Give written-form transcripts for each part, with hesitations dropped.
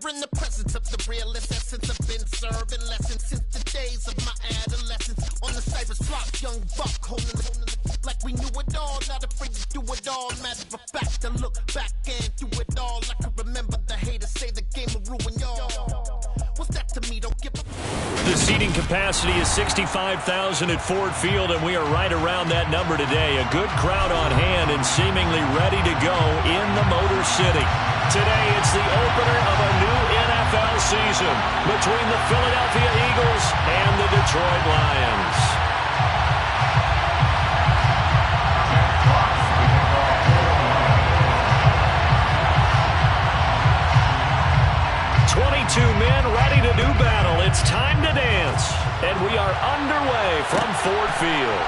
in the presence of the realest essence. I've been serving lessons since the days of my adolescence. On the cyber slot, young buck holding it like we knew it all. Not afraid to do it all. Matter of fact, I look back and do it all. I can remember the haters say the game will ruin y'all. What's that to me? Don't give a... The seating capacity is 65,000 at Ford Field, and we are right around that number today. A good crowd on hand and seemingly ready to go in the Motor City. Today, it's the opener of a new NFL season between the Philadelphia Eagles and the Detroit Lions. Men ready to do battle. It's time to dance. And we are underway from Ford Field.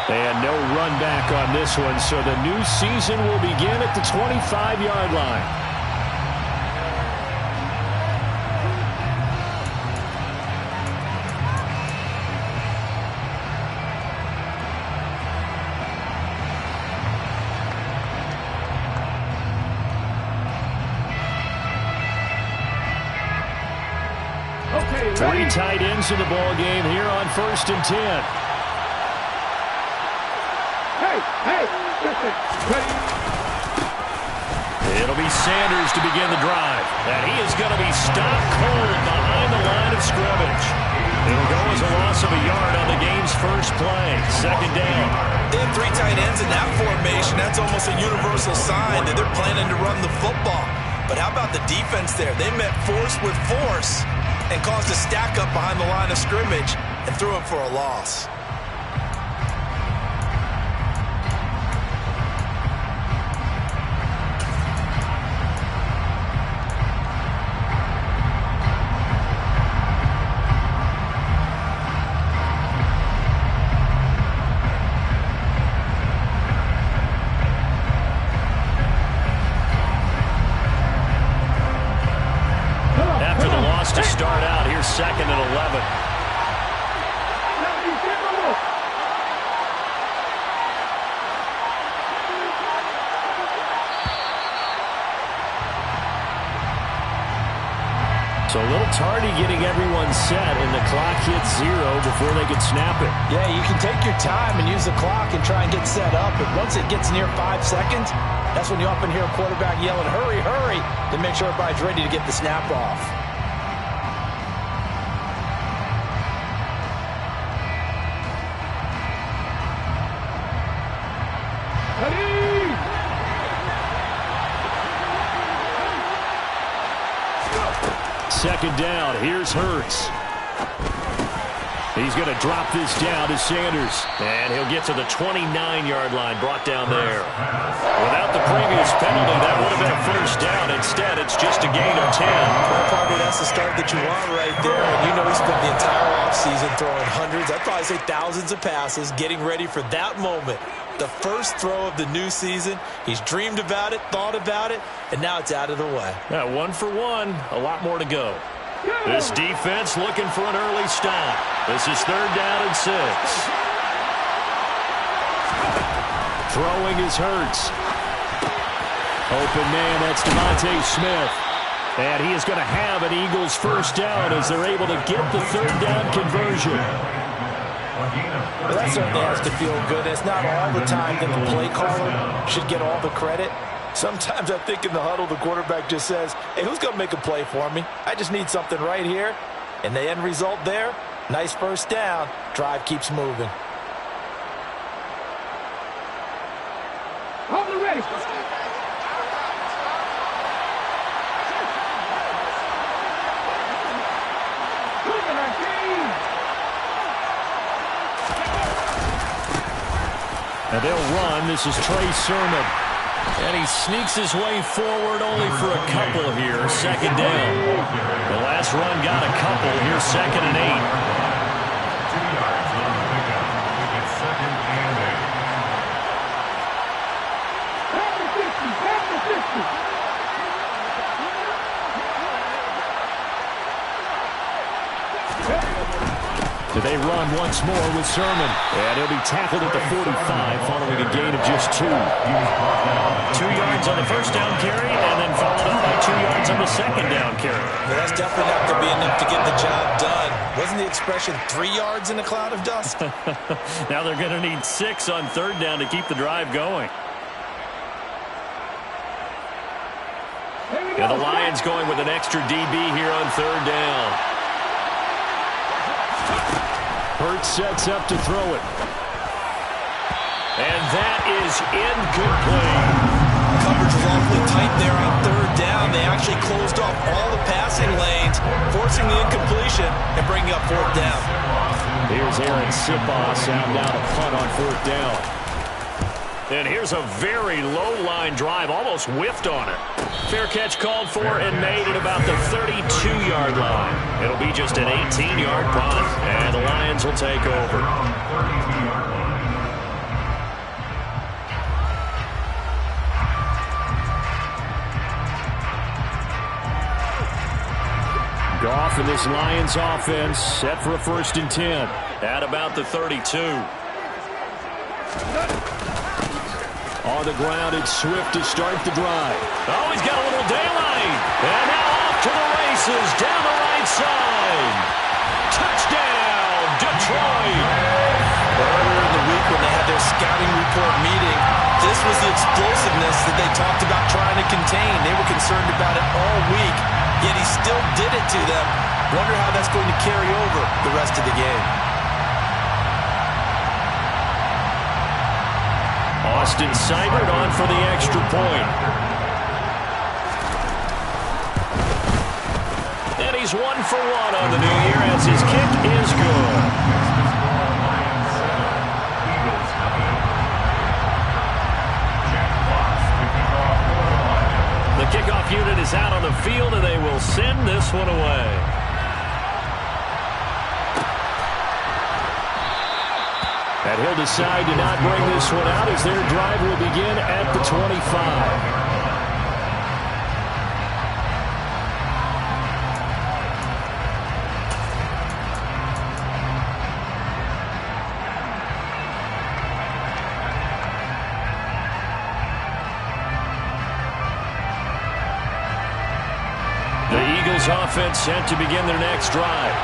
And no run back on this one, so the new season will begin at the 25-yard line. Three tight ends in the ball game here on 1st and 10. It'll be Sanders to begin the drive. And he is going to be stopped cold behind the line of scrimmage. It'll go as a loss of a yard on the game's first play. 2nd down. They have 3 tight ends in that formation. That's almost a universal sign that they're planning to run the football. But how about the defense there? They met force with force and caused a stack up behind the line of scrimmage and threw him for a loss. To start out, here's 2nd and 11. So a little tardy getting everyone set, and the clock hits 0 before they can snap it. Yeah, you can take your time and use the clock and try and get set up, but once it gets near 5 seconds, that's when you often hear a quarterback yelling, hurry, hurry, to make sure everybody's ready to get the snap off. Second down, here's Hurts. He's going to drop this down to Sanders. And he'll get to the 29-yard line, brought down there. Without the previous penalty, that would have been a 1st down. Instead, it's just a gain of 10. Well, probably that's the start that you want right there. And you know he spent the entire offseason throwing hundreds, I'd probably say thousands of passes, getting ready for that moment. The first throw of the new season. He's dreamed about it, thought about it, and now it's out of the way. Yeah, 1 for 1. A lot more to go. This defense looking for an early stop. This is 3rd down and 6. Throwing is Hurts. Open man, that's DeVonta Smith. And he is going to have an Eagles 1st down as they're able to get the 3rd down conversion. Well, that certainly has to feel good. It's not all the time that the play caller should get all the credit. Sometimes I think in the huddle, the quarterback just says, hey, who's going to make a play for me? I just need something right here. And the end result there, nice 1st down. Drive keeps moving. Hold it ready. And they'll run. This is Trey Sermon. And he sneaks his way forward only for a couple here. 2nd down. The last run got a couple. Here's 2nd and 8. They run once more with Sermon. And he'll be tackled at the 45 following a gain of just 2. 2 yards on the 1st down carry, and then followed up by 2 yards on the second down carry. Well, that's definitely not going to be enough to get the job done. Wasn't the expression 3 yards in a cloud of dust? Now they're going to need 6 on third down to keep the drive going. And the Lions going with an extra DB here on third down. Hurts sets up to throw it. And that is incomplete. Coverage was awfully tight there on third down. They actually closed off all the passing lanes, forcing the incompletion and bringing up fourth down. Here's Aaron Sipos out now to punt on fourth down. And here's a very low-line drive, almost whiffed on it. Fair catch called for and made at about the 32-yard line. It'll be just an 18-yard punt, and the Lions will take over. Goff and this Lions offense set for a 1st and 10 at about the 32. On the ground, it's Swift to start the drive. Oh, he's got a little daylight. And now off to the races down the right side. Touchdown, Detroit. Earlier in the week when they had their scouting report meeting, this was the explosiveness that they talked about trying to contain. They were concerned about it all week, yet he still did it to them. Wonder how that's going to carry over the rest of the game. Austin Seibert on for the extra point. And he's 1 for 1 on the new year as his kick is good. The kickoff unit is out on the field, and they will send this one away. And he'll decide to not bring this one out as their drive will begin at the 25. The Eagles offense sent to begin their next drive.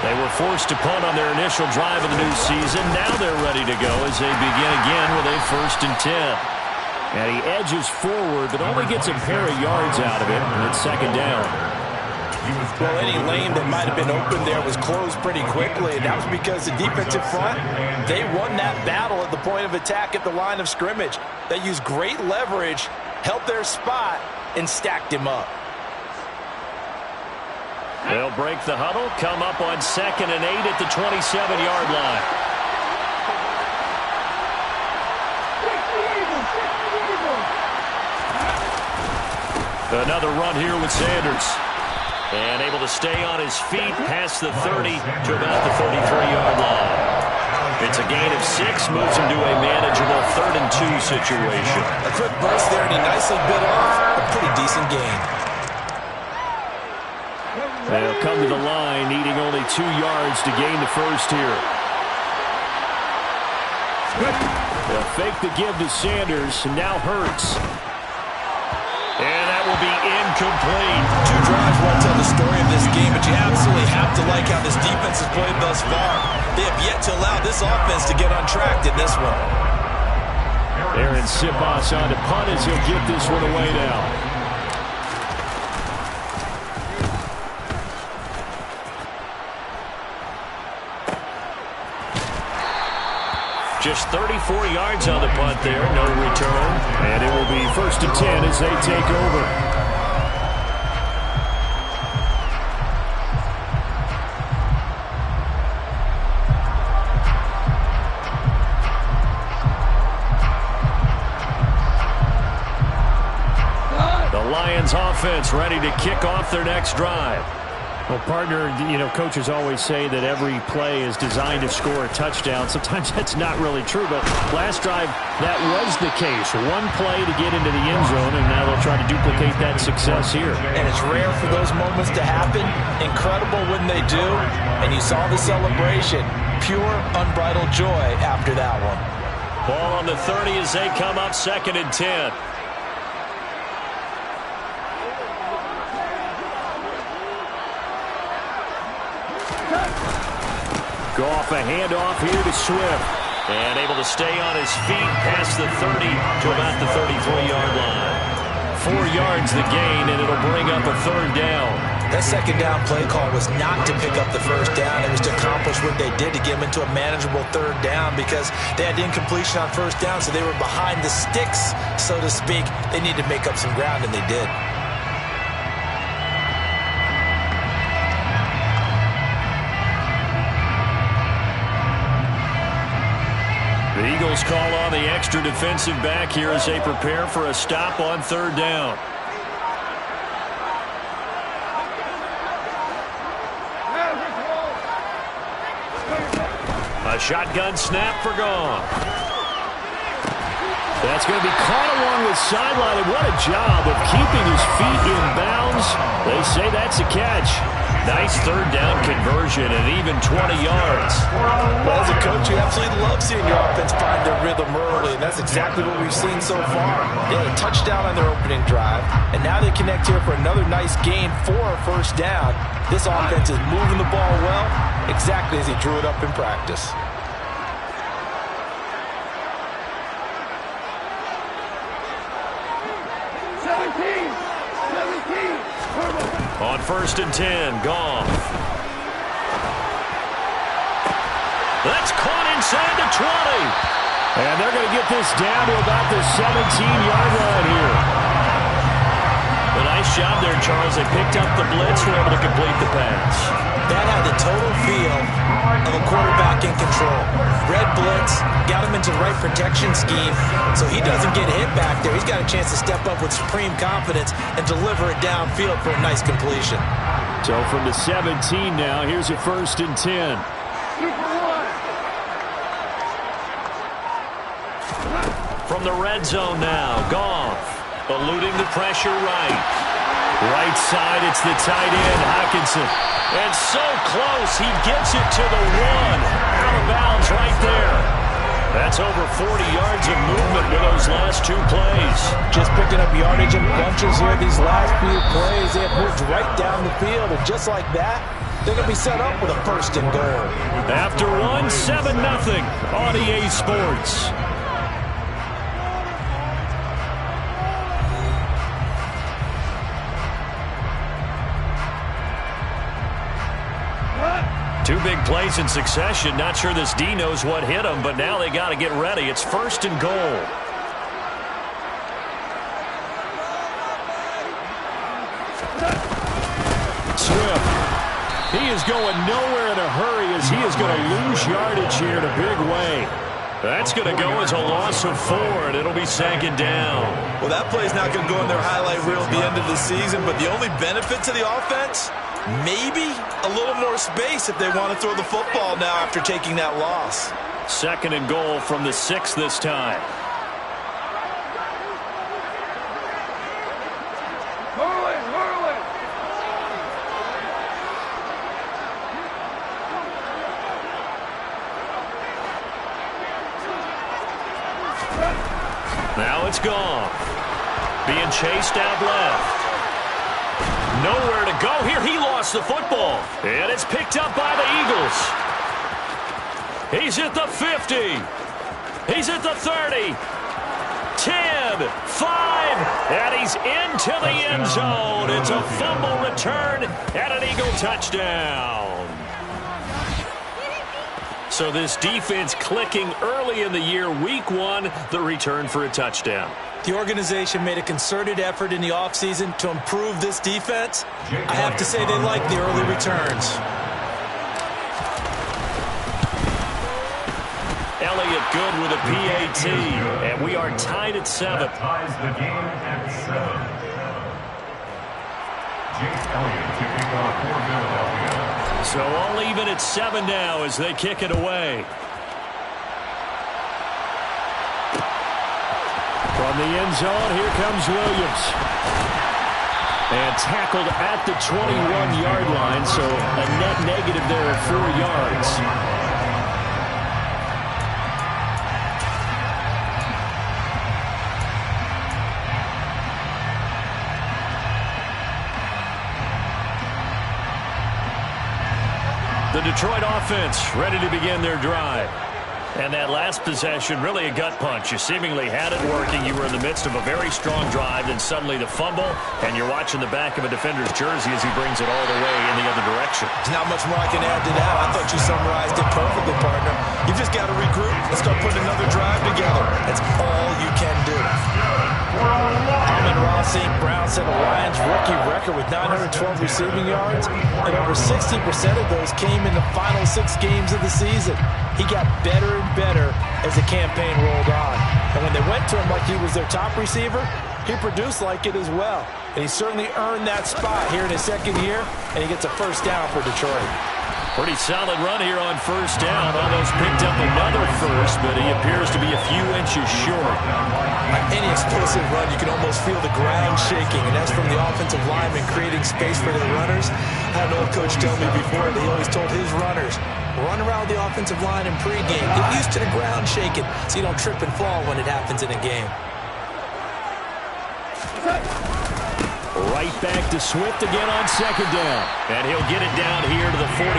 They were forced to punt on their initial drive of the new season. Now they're ready to go as they begin again with a 1st and 10. And he edges forward, but only gets a pair of yards out of it, and it's 2nd down. Well, any lane that might have been open there was closed pretty quickly, and that was because the defensive front, they won that battle at the point of attack at the line of scrimmage. They used great leverage, held their spot, and stacked him up. They'll break the huddle, come up on 2nd and 8 at the 27-yard line. Another run here with Sanders. And able to stay on his feet past the 30 to about the 33-yard line. It's a gain of 6, moves him to a manageable 3rd and 2 situation. A quick burst there, and he nicely bit off a pretty decent gain. They'll come to the line, needing only 2 yards to gain the first here. They'll fake the give to Sanders, and now Hurts. And that will be incomplete. 2 drives won't tell the story of this game, but you absolutely have to like how this defense has played thus far. They have yet to allow this offense to get on track in this one. Aaron Sipos on to punt as he'll get this one away now. Just 34 yards on the punt there, no return. And it will be 1st and 10 as they take over. The Lions offense ready to kick off their next drive. Well, partner, coaches always say that every play is designed to score a touchdown. Sometimes that's not really true, but last drive, that was the case. 1 play to get into the end zone, and now they'll try to duplicate that success here. And it's rare for those moments to happen. Incredible when they do. And you saw the celebration. Pure, unbridled joy after that one. Ball on the 30 as they come up 2nd and 10. Goff a handoff here to Swift. And able to stay on his feet past the 30 to about the 33-yard line. 4 yards the gain, and it'll bring up a third down. That second down play call was not to pick up the first down. It was to accomplish what they did to get them into a manageable third down because they had incompletion on first down, so they were behind the sticks, so to speak. They needed to make up some ground, and they did. The Eagles call on the extra defensive back here as they prepare for a stop on third down. A shotgun snap for Goff. That's going to be caught along with sideline, and what a job of keeping his feet in bounds. They say that's a catch. Nice third down conversion and even 20 yards. Well, as a coach, you absolutely love seeing your offense find their rhythm early, and that's exactly what we've seen so far. They had a touchdown on their opening drive, and now they connect here for another nice gain for a first down. This offense is moving the ball well, exactly as he drew it up in practice. On 1st and 10, Goff. That's caught inside the 20. And they're going to get this down to about the 17-yard line here. A nice job there, Charles. They picked up the blitz, were able to complete the pass. That had the total feel of a quarterback in control. Red blitz, got him into the right protection scheme, so he doesn't get hit back there. He's got a chance to step up with supreme confidence and deliver it downfield for a nice completion. So from the 17 now, here's a 1st and 10. From the red zone now, Goff eluding the pressure right. Right side, it's the tight end, Hockenson. And so close, he gets it to the 1. Out of bounds right there. That's over 40 yards of movement with those last 2 plays. Just picking up yardage in bunches here these last few plays. They have moved right down the field, and just like that, they're going to be set up with a 1st and goal. After 1, 7-0 on EA Sports. Two big plays in succession. Not sure this D knows what hit him, but now they got to get ready. It's 1st and goal. Swift. He is going nowhere in a hurry as he is going to lose yardage here in a big way. That's going to go as a loss of 4, and it'll be 2nd down. Well, that play's not going to go in their highlight reel at the end of the season, but the only benefit to the offense, maybe a little more space if they want to throw the football now after taking that loss. 2nd and goal from the 6 this time. Now it's Goff. Being chased out left. Nowhere to go here. He lost the football. And it's picked up by the Eagles. He's at the 50. He's at the 30. 10, 5, and he's into the end zone. It's a fumble return and an Eagle touchdown. So this defense clicking early in the year, week 1, the return for a touchdown. The organization made a concerted effort in the offseason to improve this defense. I have to say they like the early returns. Elliott good with a PAT, and we are tied at 7. That ties the game at 7. Jake Elliott kicking off for Philadelphia. So all even at 7 now as they kick it away. From the end zone, here comes Williams. And tackled at the 21-yard line, so a net negative there of 4 yards. The Detroit offense ready to begin their drive. And that last possession, really a gut punch. You seemingly had it working. You were in the midst of a very strong drive, then suddenly the fumble, and you're watching the back of a defender's jersey as he brings it all the way in the other direction. There's not much more I can add to that. I thought you summarized it perfectly, partner. You've just got to regroup and start putting another drive together. That's all you can do. Amon-Ra St. Brown set a Lions rookie record with 912 receiving yards, and over 60% of those came in the final 6 games of the season. He got better and better as the campaign rolled on. And when they went to him like he was their top receiver, he produced like it as well. And he certainly earned that spot here in his second year, and he gets a first down for Detroit. Pretty solid run here on first down. Almost picked up another first, but he appears to be a few inches short. Any explosive run, you can almost feel the ground shaking, and that's from the offensive linemen creating space for their runners. I had an old coach tell me before that he always told his runners, run around the offensive line in pregame. Get used to the ground shaking so you don't trip and fall when it happens in a game. Right back to Swift again on second down. And he'll get it down here to the 43.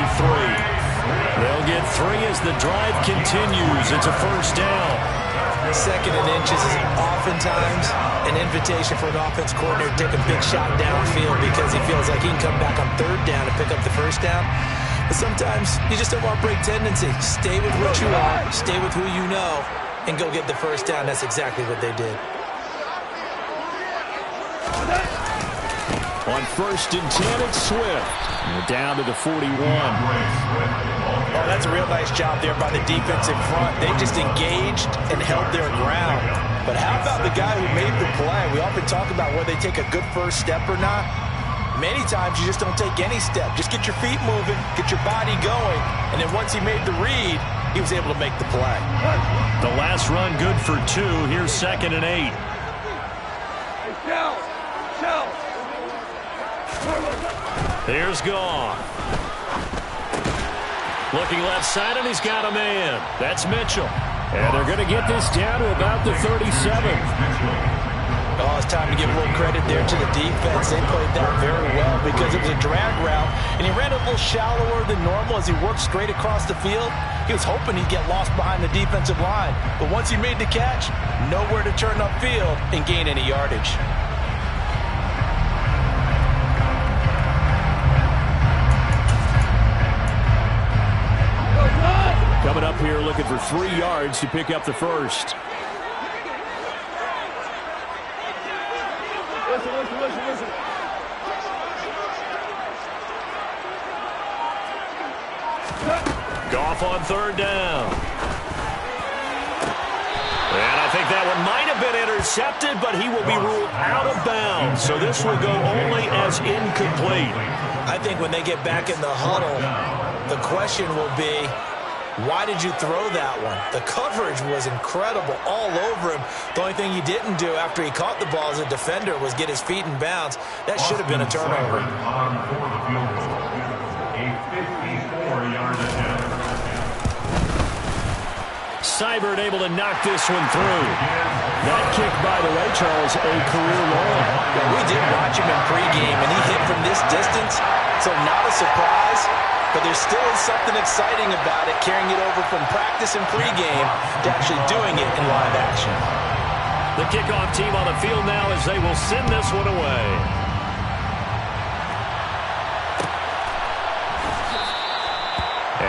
They'll get 3 as the drive continues. It's a first down. Second and inches is oftentimes an invitation for an offense coordinator to take a big shot downfield because he feels like he can come back on third down and pick up the first down. But sometimes you just don't want to break tendency. Stay with what you are, stay with who you know, and go get the first down. That's exactly what they did. On first and 10, it's Swift. We're down to the 41. Oh, that's a real nice job there by the defensive front. They just engaged and held their ground. But how about the guy who made the play? We often talk about whether they take a good first step or not. Many times you just don't take any step. Just get your feet moving, get your body going, and then once he made the read, he was able to make the play. The last run good for 2. Here's second and 8. Here's Goff. Looking left side, and he's got a man. That's Mitchell. And they're going to get this down to about the 37. Oh, it's time to give a little credit there to the defense. They played that very well because it was a drag route, and he ran a little shallower than normal as he worked straight across the field. He was hoping he'd get lost behind the defensive line, but once he made the catch, nowhere to turn upfield and gain any yardage. Coming up here looking for 3 yards to pick up the first. Listen. Goff on third down. And I think that one might have been intercepted, but he will be ruled out of bounds. So this will go only as incomplete. I think when they get back in the huddle, the question will be, why did you throw that one? The coverage was incredible all over him. The only thing he didn't do after he caught the ball as a defender was get his feet in bounds. That should have been a turnover. Seibert able to knock this one through. That kick, by the way, Charles, a career long. Yeah, we did watch him in pregame, and he hit from this distance, so not a surprise. But there still is something exciting about it, carrying it over from practice and pregame to actually doing it in live action. The kickoff team on the field now as they will send this one away.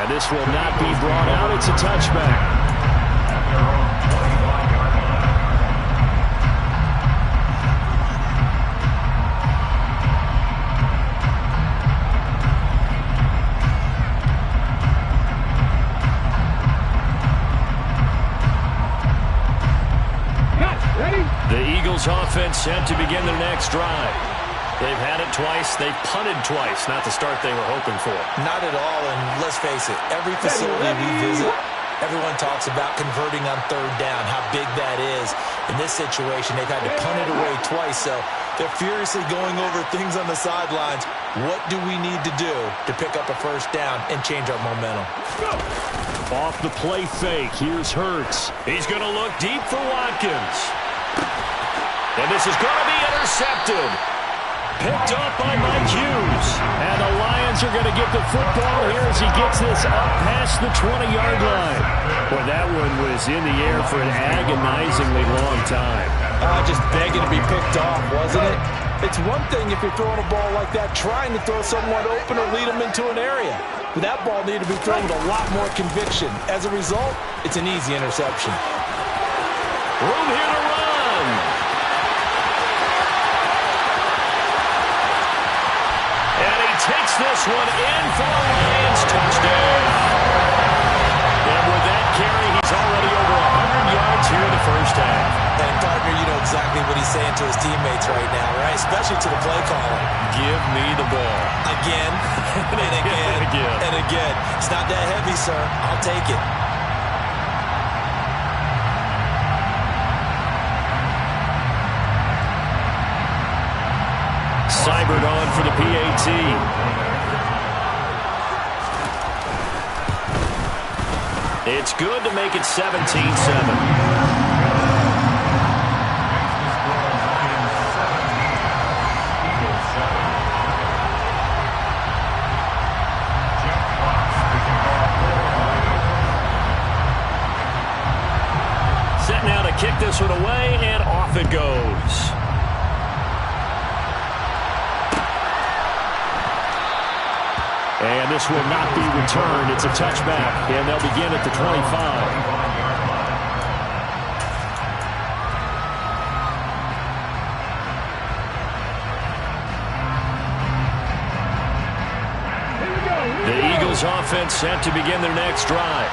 And this will not be brought out. It's a touchback. The Eagles offense set to begin their next drive. They've had it twice. They've punted twice. Not the start they were hoping for. Not at all, and let's face it, every facility we visit, everyone talks about converting on third down, how big that is. In this situation, they've had to punt it away twice, so they're furiously going over things on the sidelines. What do we need to do to pick up a first down and change our momentum? Off the play fake, here's Hurts. He's going to look deep for Watkins. And this is going to be intercepted. Picked up by Mike Hughes. And the Lions Lions are going to get the football here as he gets this up past the 20-yard line. Boy, that one was in the air for an agonizingly long time. Just begging to be picked off, wasn't it? It's one thing if you're throwing a ball like that, trying to throw someone open or lead them into an area. But that ball needed to be thrown with a lot more conviction. As a result, it's an easy interception. Room here to run. And he takes this one in for the Lions. Touchdown. And with that carry, he's already over 100 yards here in the first half. And partner, you know exactly what he's saying to his teammates right now, right? Especially to the play caller. Give me the ball. Again, and again, and again. It's not that heavy, sir. I'll take it. Seibert on for the PAT. It's good to make it 17-7. Kick this one away, and off it goes. And this will not be returned. It's a touchback, and they'll begin at the 25. The Eagles offense set to begin their next drive.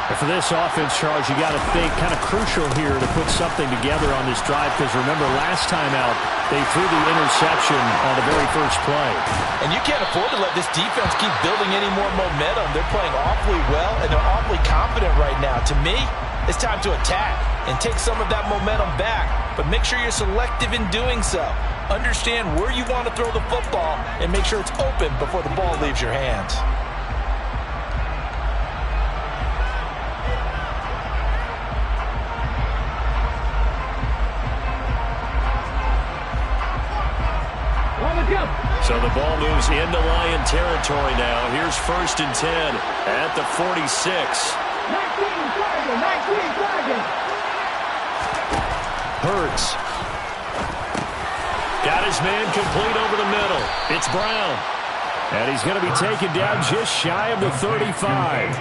And for this offense, Charles, you got to think kind of crucial here to put something together on this drive, because remember last time out they threw the interception on the very first play. And you can't afford to let this defense keep building any more momentum. They're playing awfully well, and they're awfully confident right now. To me, it's time to attack and take some of that momentum back, but make sure you're selective in doing so. Understand where you want to throw the football and make sure it's open before the ball leaves your hands. So the ball moves into Lion territory now. Here's 1st and 10 at the 46. 19 flagging. Hurts. Got his man complete over the middle. It's Brown. And he's going to be taken down just shy of the 35.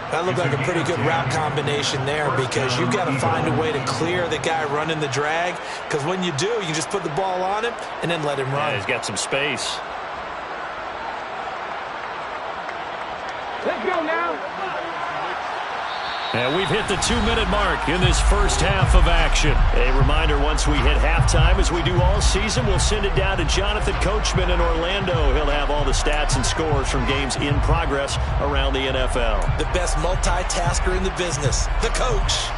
That looked like a pretty good route combination there, because you've got to find a way to clear the guy running the drag, because when you do, you just put the ball on him and then let him run. Yeah, he's got some space. Let's go now. And we've hit the 2-minute mark in this first half of action. A reminder, once we hit halftime, as we do all season, we'll send it down to Jonathan Coachman in Orlando. He'll have all the stats and scores from games in progress around the NFL. The best multitasker in the business, the coach.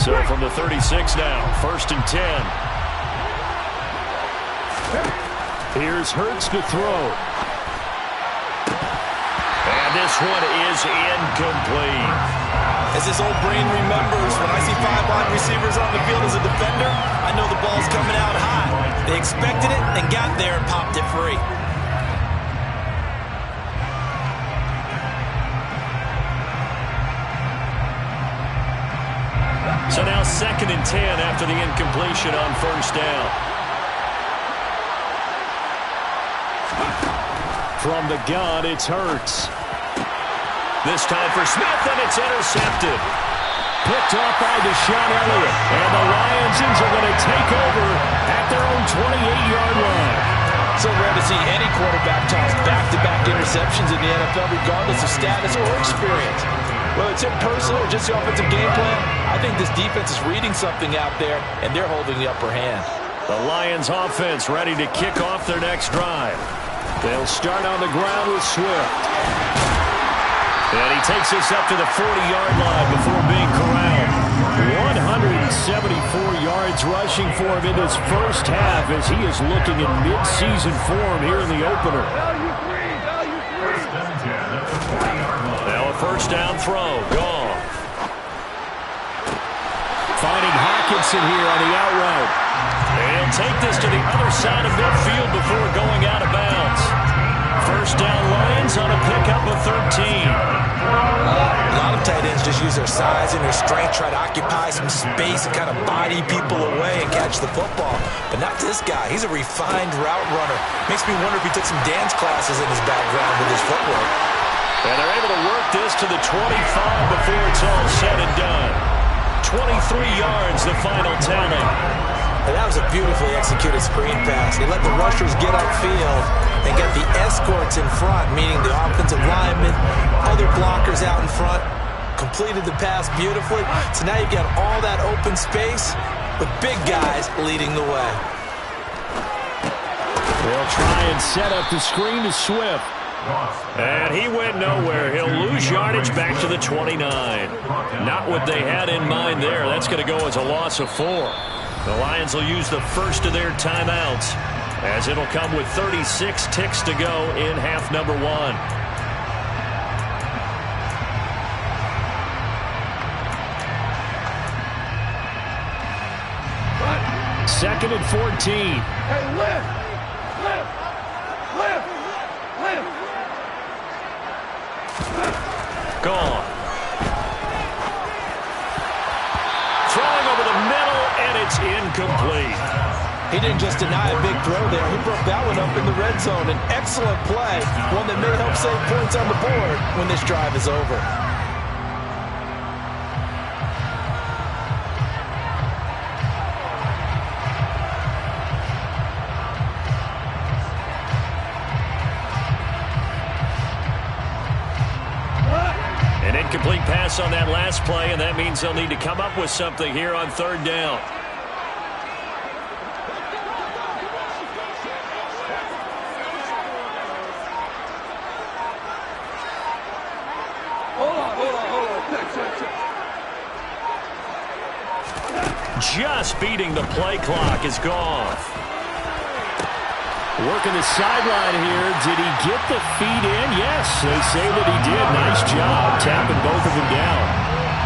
So from the 36 now, 1st and 10. Here's Hurts to throw. And this one is incomplete. As this old brain remembers, when I see 5 wide receivers on the field as a defender, I know the ball's coming out high. They expected it and got there and popped it free. So now 2nd and 10 after the incompletion on 1st down. From the gun, it's Hurts. This time for Smith, and it's intercepted. Picked off by Deshaun Elliott. And the Lions are going to take over at their own 28-yard line. So rare to see any quarterback toss back-to-back interceptions in the NFL, regardless of status or experience. Whether it's impersonal or just the offensive game plan, I think this defense is reading something out there, and they're holding the upper hand. The Lions offense ready to kick off their next drive. They'll start on the ground with Swift. And he takes us up to the 40-yard line before being corralled. 174 yards rushing for him in this first half, as he is looking in mid-season form here in the opener. Now a 1st down throw. Gone. Finding Hockenson here on the out route. And They'll take this to the other side of midfield before going out of bounds. First down, Lions on a pickup of 13. A lot of tight ends just use their size and their strength, try to occupy some space and kind of body people away and catch the football. But not this guy. He's a refined route runner. Makes me wonder if he took some dance classes in his background with his footwork. And they're able to work this to the 25 before it's all said and done. 23 yards, the final tally. And that was a beautifully executed screen pass. They let the rushers get upfield and get the escorts in front, meaning the offensive linemen, other blockers out in front, completed the pass beautifully. So now you've got all that open space with big guys leading the way. They'll try and set up the screen to Swift. And he went nowhere. He'll lose yardage back to the 29. Not what they had in mind there. That's going to go as a loss of 4. The Lions will use the first of their timeouts, as it'll come with 36 ticks to go in half number 1. Second and 14. Hey, lift! Gone. Throwing over the middle, and it's incomplete. He didn't just deny a big throw there. He broke that one up in the red zone. An excellent play, one that may help save points on the board when this drive is over. An incomplete pass on that last play, and that means they'll need to come up with something here on third down. Just beating the play clock is gone. Working the sideline here. Did he get the feet in? Yes, they say that he did. Nice job tapping both of them down.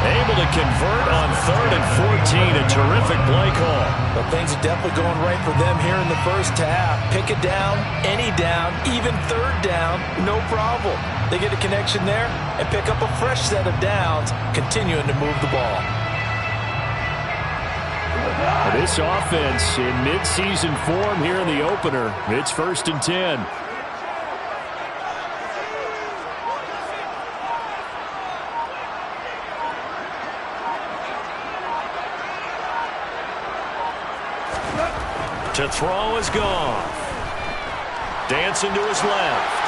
Able to convert on 3rd and 14. A terrific play call. But things are definitely going right for them here in the first half. Pick it down, any down, even third down, no problem. They get a connection there and pick up a fresh set of downs, continuing to move the ball. This offense in midseason form here in the opener. It's 1st and 10. To throw is gone. Dancing to his left.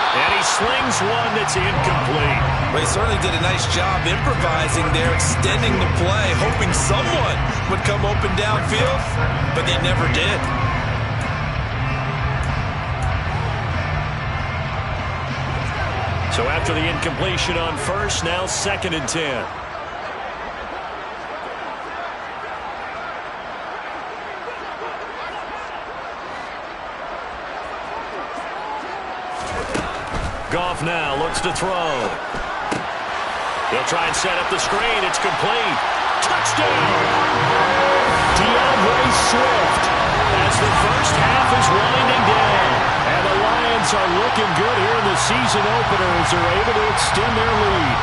And he slings one that's incomplete. Well, he certainly did a nice job improvising there, extending the play, hoping someone would come open downfield, but they never did. So after the incompletion on first, now 2nd and 10. Goff now looks to throw. He'll try and set up the screen. It's complete. Touchdown! DeAndre Swift as the first half is winding down. And the Lions are looking good here in the season opener as they're able to extend their lead.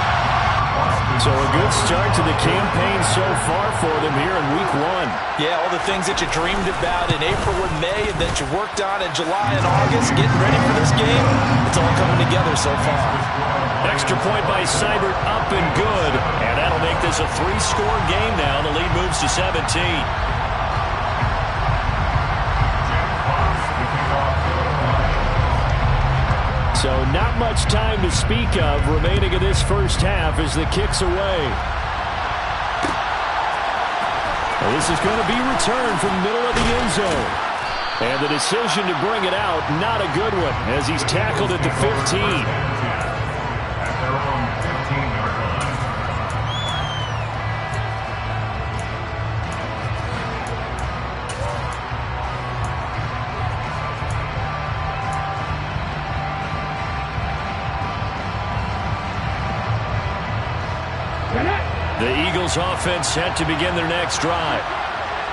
So a good start to the campaign so far for them here in week 1. Yeah, all the things that you dreamed about in April and May and that you worked on in July and August, getting ready for this game, it's all coming together so far. Extra point by Seibert, up and good. And that'll make this a 3-score game now. The lead moves to 17. So not much time to speak of remaining in this first half as the kick's away. Well, this is going to be returned from the middle of the end zone. And the decision to bring it out, not a good one, as he's tackled at the 15. The Eagles offense set to begin their next drive.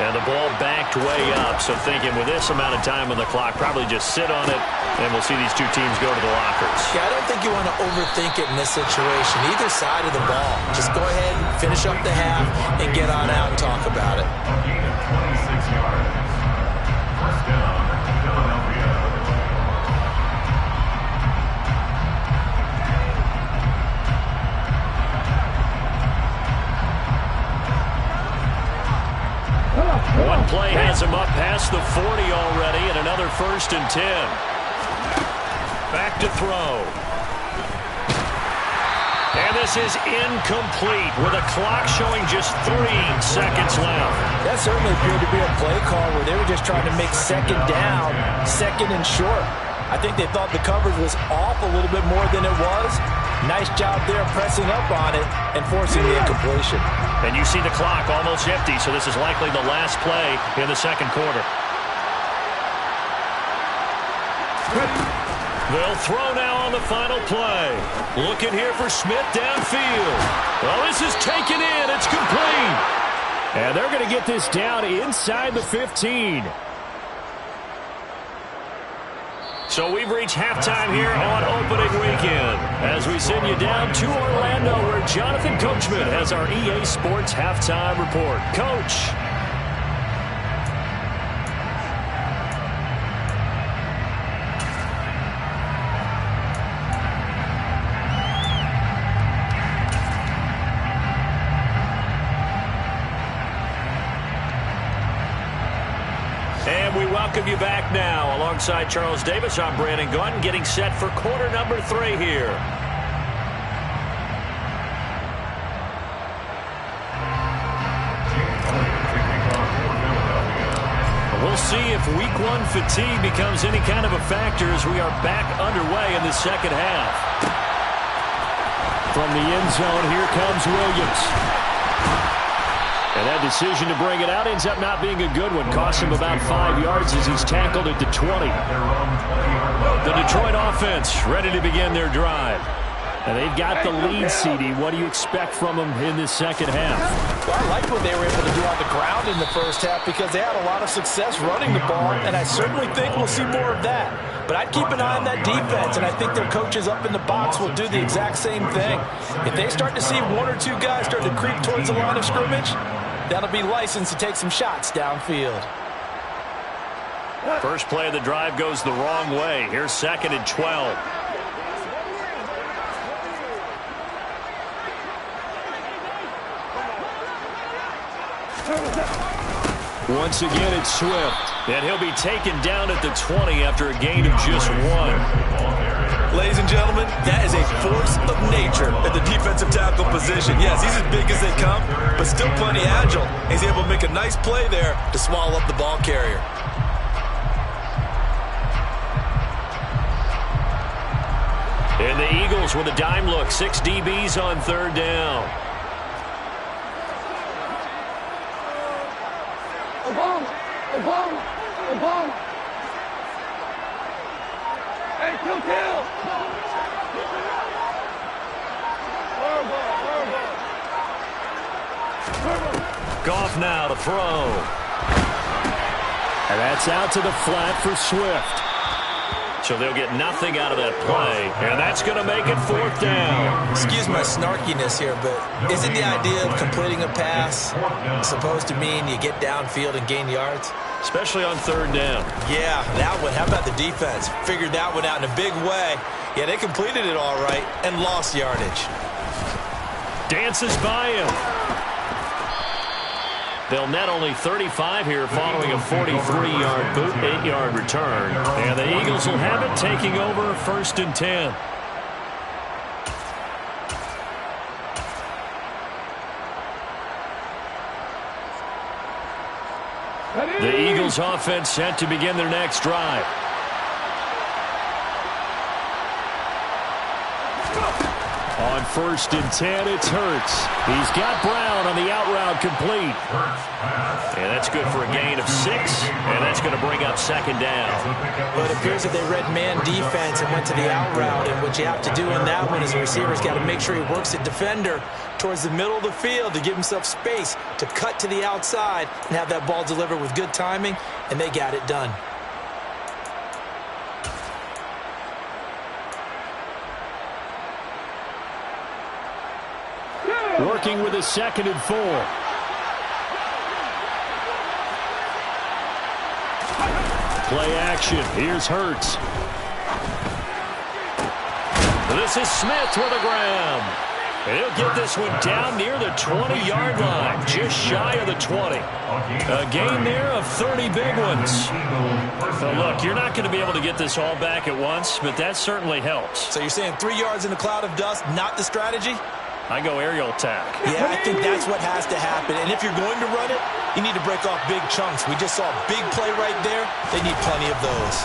And the ball backed way up. So thinking with this amount of time on the clock, probably just sit on it, and we'll see these two teams go to the lockers. Yeah, I don't think you want to overthink it in this situation. Either side of the ball. Just go ahead and finish up the half and get on out and talk about it. A gain of 26 yards. First down, Philadelphia. One play has him up past the 40 already, and another 1st and 10. Back to throw. And this is incomplete with a clock showing just 3 seconds left. That certainly appeared to be a play call where they were just trying to make second down, second and short. I think they thought the coverage was off a little bit more than it was. Nice job there pressing up on it and forcing the incompletion. And you see the clock almost empty, so this is likely the last play in the second quarter. They'll throw now on the final play. Looking here for Smith downfield. Well, this is taken in. It's complete. And they're going to get this down inside the 15. So we've reached halftime here on opening weekend as we send you down to Orlando where Jonathan Coachman has our EA Sports halftime report. Coach. And we welcome you back now. Alongside Charles Davis, I'm Brandon Gaudin, getting set for quarter number 3 here. We'll see if week 1 fatigue becomes any kind of a factor as we are back underway in the second half. From the end zone, here comes Williams. And that decision to bring it out ends up not being a good one. Costs him about 5 yards as he's tackled at the 20. The Detroit offense ready to begin their drive. And they've got the lead, CD. What do you expect from them in this second half? Well, I like what they were able to do on the ground in the first half because they had a lot of success running the ball, and I certainly think we'll see more of that. But I'd keep an eye on that defense, and I think their coaches up in the box will do the exact same thing. If they start to see 1 or 2 guys start to creep towards the line of scrimmage, that'll be licensed to take some shots downfield. First play of the drive goes the wrong way. Here's 2nd and 12. Once again, it's Swift. And he'll be taken down at the 20 after a gain of just 1. Ladies and gentlemen, that is a force of nature at the defensive tackle position. Yes, he's as big as they come, but still plenty agile. He's able to make a nice play there to swallow up the ball carrier. And the Eagles with a dime look. 6 DBs on 3rd down. Hey, kill! Goff now to throw. And that's out to the flat for Swift. So they'll get nothing out of that play, and that's going to make it 4th down. Excuse my snarkiness here, but isn't the idea of completing a pass supposed to mean you get downfield and gain yards? Especially on 3rd down. Yeah, that one. How about the defense? Figured that one out in a big way. Yeah, they completed it all right and lost yardage. Dances by him. They'll net only 35 here following a 43-yard boot, 8-yard return. And the Eagles will have it taking over 1st and 10. The Eagles offense set to begin their next drive. On 1st and 10, it's Hurts. He's got Brown on the out route complete. And that's good for a gain of 6, and that's going to bring up 2nd down. Well, it appears that they read man defense and went to the out route, and what you have to do in that one is the receiver's got to make sure he works the defender towards the middle of the field to give himself space to cut to the outside and have that ball delivered with good timing, and they got it done. Working with a 2nd and 4. Play action. Here's Hurts. This is Smith with the ground. And he'll get this one down near the 20-yard line, just shy of the 20. A gain there of 30 big ones. Well, look, you're not going to be able to get this all back at once, but that certainly helps. So you're saying 3 yards in a cloud of dust, not the strategy? I go aerial attack. Yeah, I think that's what has to happen. And if you're going to run it, you need to break off big chunks. We just saw a big play right there. They need plenty of those.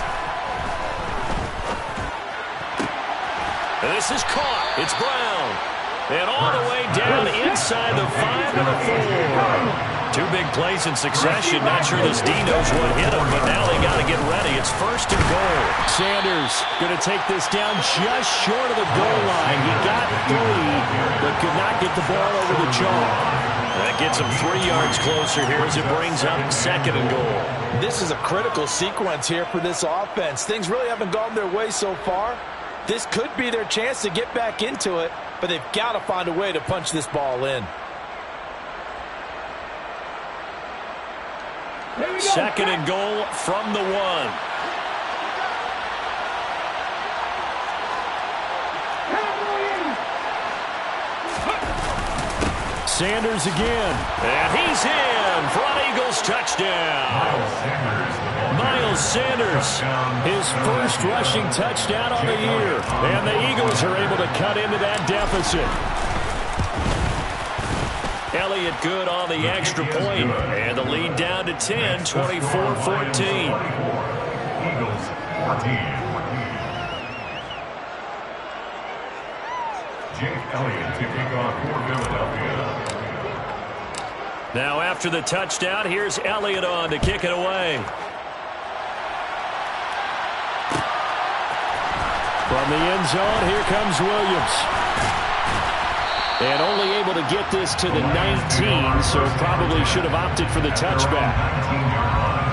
And this is caught. It's Brown. And all the way down inside the 5 and the 4. 2 big plays in succession. Not sure this D knows what hit him, but now they got to get ready. It's 1st and goal. Sanders going to take this down just short of the goal line. He got 3, but could not get the ball over the chalk. That gets him 3 yards closer here as it brings up 2nd and goal. This is a critical sequence here for this offense. Things really haven't gone their way so far. This could be their chance to get back into it, but they've got to find a way to punch this ball in. 2nd and goal from the 1. Sanders again. And he's in for an Eagles touchdown. Miles Sanders, his first rushing touchdown on the year. And the Eagles are able to cut into that deficit. Elliott good on the extra point. And the lead down to 10, 24-14. Eagles 14. Jake Elliott to kick off for Philadelphia. Now after the touchdown, here's Elliott on to kick it away. From the end zone, here comes Williams. And only able to get this to the 19, so probably should have opted for the touchback. 19-yard line.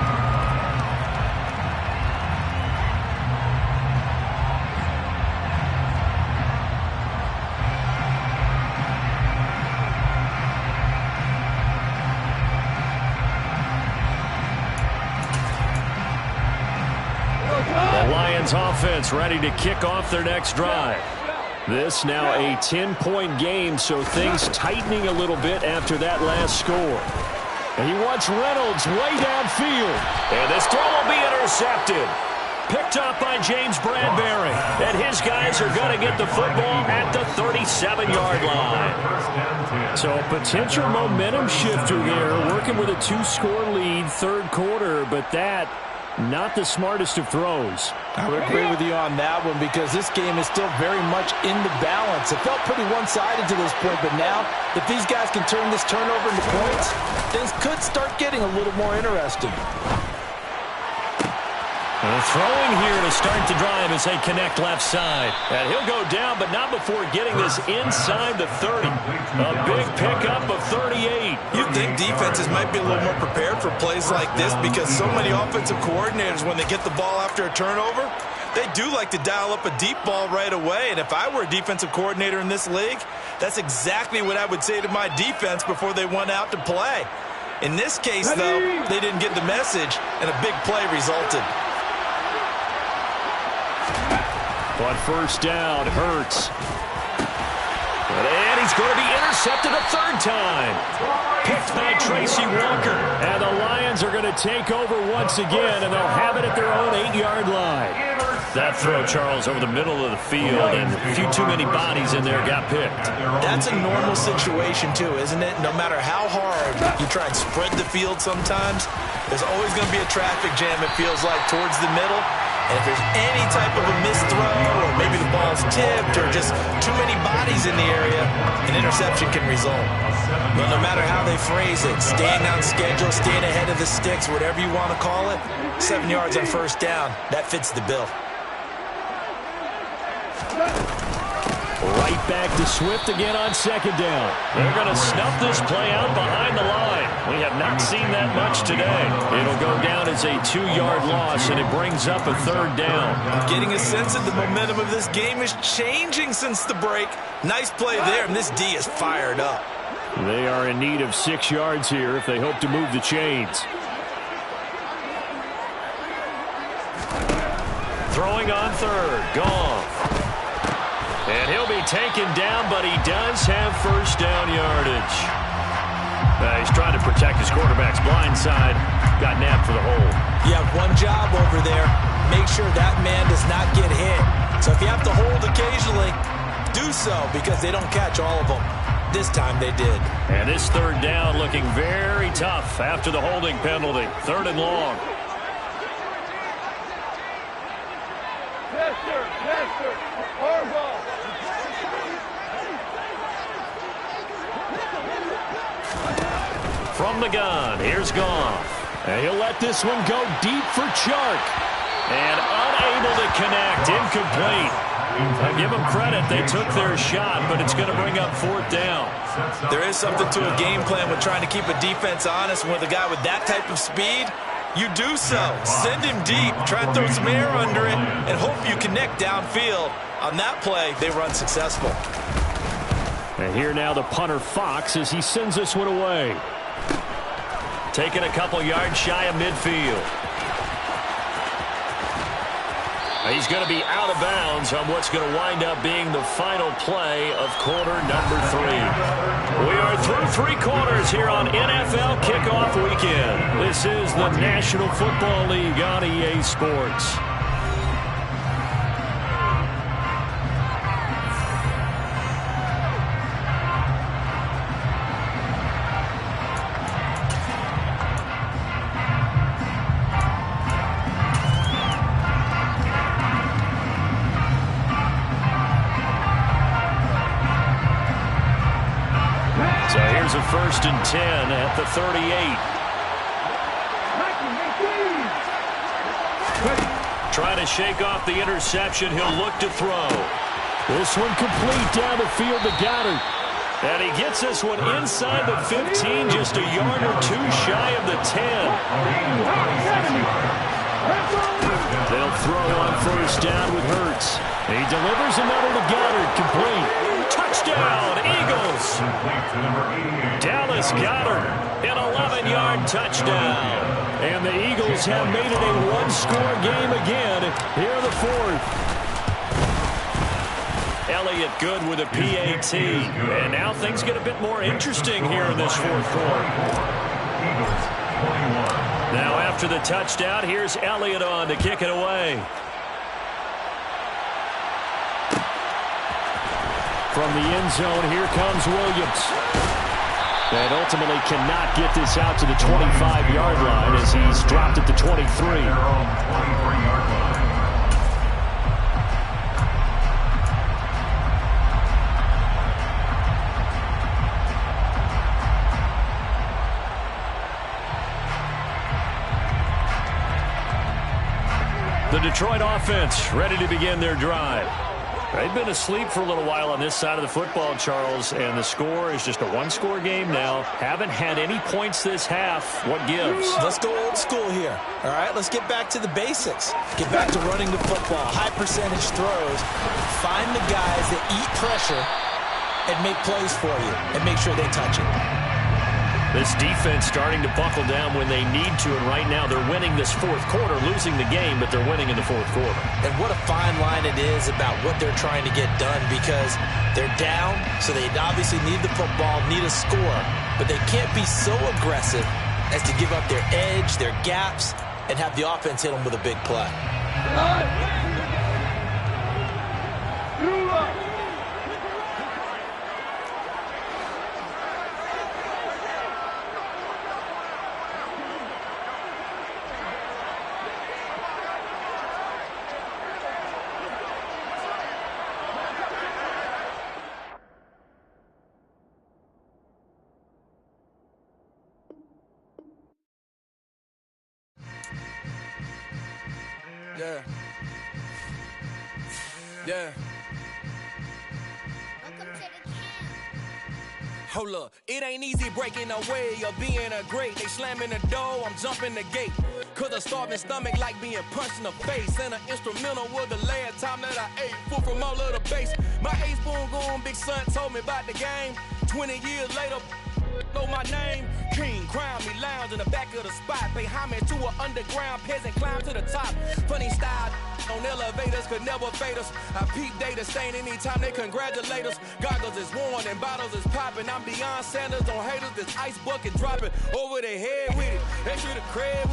The Lions offense ready to kick off their next drive. This now a 10-point game, so things tightening a little bit after that last score. And he wants Reynolds way downfield. And this throw will be intercepted. Picked up by James Bradbury. And his guys are going to get the football at the 37-yard line. So a potential momentum shifter there, working with a 2-score lead, 3rd quarter, but that not the smartest of throws. I would agree with you on that one because this game is still very much in the balance. It felt pretty one-sided to this point, but now if these guys can turn this turnover into points, things could start getting a little more interesting. And throwing here to start the drive as they connect left side. And he'll go down, but not before getting this inside the 30. A big pickup of 38. You think defenses might be a little more prepared for plays like this because so many offensive coordinators, when they get the ball after a turnover, they do like to dial up a deep ball right away. And if I were a defensive coordinator in this league, that's exactly what I would say to my defense before they went out to play. In this case, though, they didn't get the message, and a big play resulted. On 1st down, Hurts. And he's going to be intercepted a 3rd time. Picked by Tracy Walker. And the Lions are going to take over once again, and they'll have it at their own 8-yard line. That throw, Charles, over the middle of the field, and a few too many bodies in there got picked. That's a normal situation, too, isn't it? No matter how hard you try and spread the field sometimes, there's always going to be a traffic jam, it feels like, towards the middle. And if there's any type of a missed throw or maybe the ball's tipped or just too many bodies in the area, an interception can result. But no matter how they phrase it, staying on schedule, staying ahead of the sticks, whatever you want to call it, 7 yards on first down, that fits the bill. Right back to Swift again on second down. They're going to snuff this play out behind the line. We have not seen that much today. It'll go down as a 2-yard loss, and it brings up a third down. I'm getting a sense that the momentum of this game is changing since the break. Nice play there, and this D is fired up. They are in need of 6 yards here if they hope to move the chains. Throwing on third. Goff. And he'll be taken down, but he does have first down yardage. He's trying to protect his quarterback's blind side. Got nabbed for the hold. You have one job over there. Make sure that man does not get hit. So if you have to hold occasionally, do so because they don't catch all of them. This time they did. And this third down looking very tough after the holding penalty. Third and long. From the gun, here's Goff. And he'll let this one go deep for Chark. And unable to connect, incomplete. I give them credit, they took their shot, but it's going to bring up fourth down. There is something to a game plan with trying to keep a defense honest. With a guy with that type of speed, you do so. Send him deep, try to throw some air under it, and hope you connect downfield. On that play, they run successful. And here now the punter Fox as he sends this one away. Taking a couple yards shy of midfield. He's going to be out of bounds on what's going to wind up being the final play of quarter number 3. We are through 3 quarters here on NFL Kickoff Weekend. This is the National Football League on EA Sports. A 1st and 10 at the 38. Trying to shake off the interception. He'll look to throw. This one complete down the field to Goddard. And he gets this one inside the 15, just a yard or 2 shy of the 10. They'll throw on first down with Hurts. He delivers another to Goddard, complete. Touchdown, Eagles. Dallas Goedert, an 11-yard touchdown. And the Eagles have made it a 1-score game again here in the 4th. Elliott good with a PAT. And now things get a bit more interesting here in this 4th quarter. Now after the touchdown, here's Elliott on to kick it away. From the end zone, here comes Williams. And ultimately cannot get this out to the 25-yard line as he's dropped at the 23. The Detroit offense ready to begin their drive. They've been asleep for a little while on this side of the football, Charles, and the score is just a 1-score game now. Haven't had any points this half. What gives? Let's go old school here. All right, let's get back to the basics. Get back to running the football, high percentage throws. Find the guys that eat pressure and make plays for you and make sure they touch it. This defense starting to buckle down when they need to, and right now they're winning this 4th quarter, losing the game, but they're winning in the 4th quarter. And what a fine line it is about what they're trying to get done, because they're down, so they obviously need the football, need a score, but they can't be so aggressive as to give up their edge, their gaps, and have the offense hit them with a big play. Yeah. Hold up, it ain't easy breaking away or being a great. They slamming the door, I'm jumping the gate. Cause a starving stomach like being punched in the face. And an instrumental was the last time that I ate food from all of the base. My ace boom goon, big son told me about the game. 20 years later, know my name. King, crown me, lounge in the back of the spot. Pay homage to an underground peasant, climb to the top. Funny style on elevators could never fade us. I peep data stain anytime they congratulate us. Goggles is worn and bottles is popping. I'm Deion Sanders on haters, this ice bucket dropping over their head with it. They should have cred with